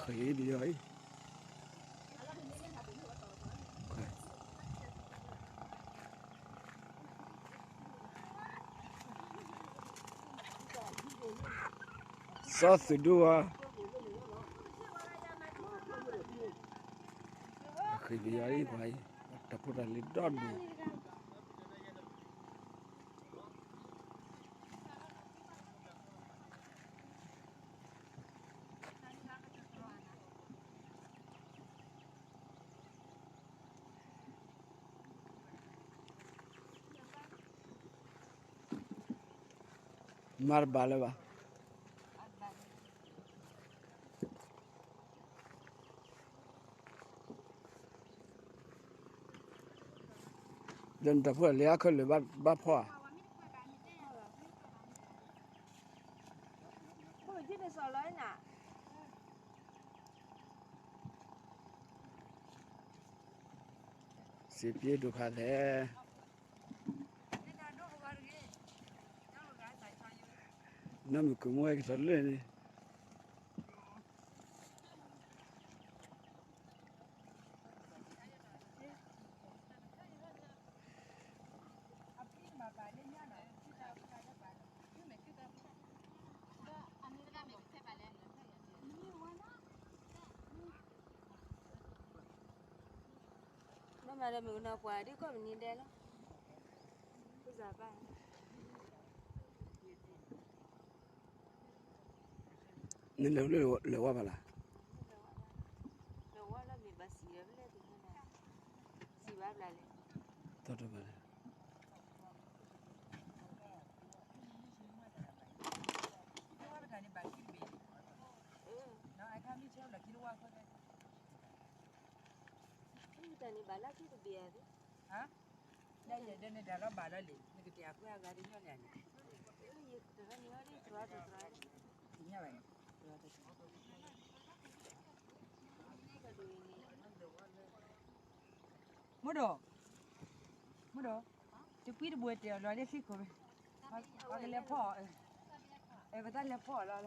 khỉ đi rồi sót đua khỉ đi rồi vậy tập ra lên đòn mar balaba dân tập vừa lẽ khơiเลยbắtพ่อสิบยี่ดูขาแท้น้ำมันกุ้งไว้สักเลยนี่mà là mình nào qua đi có mình nhìn đây lắm cứ giả ba nên lâu quá là lâu quá là mình bắt xì rồi đấy thì thế nào xì bắp lại tốt rồi bạn tani bala kitu biari ha đây đây đây là bà đây này cái tiệc của gà đi nhau này ini terang ni hari terang nhau này mua đồ chụp cái buổi tiệc rồi đi xích rồi cái lẹp phở vậy ta lẹp phở là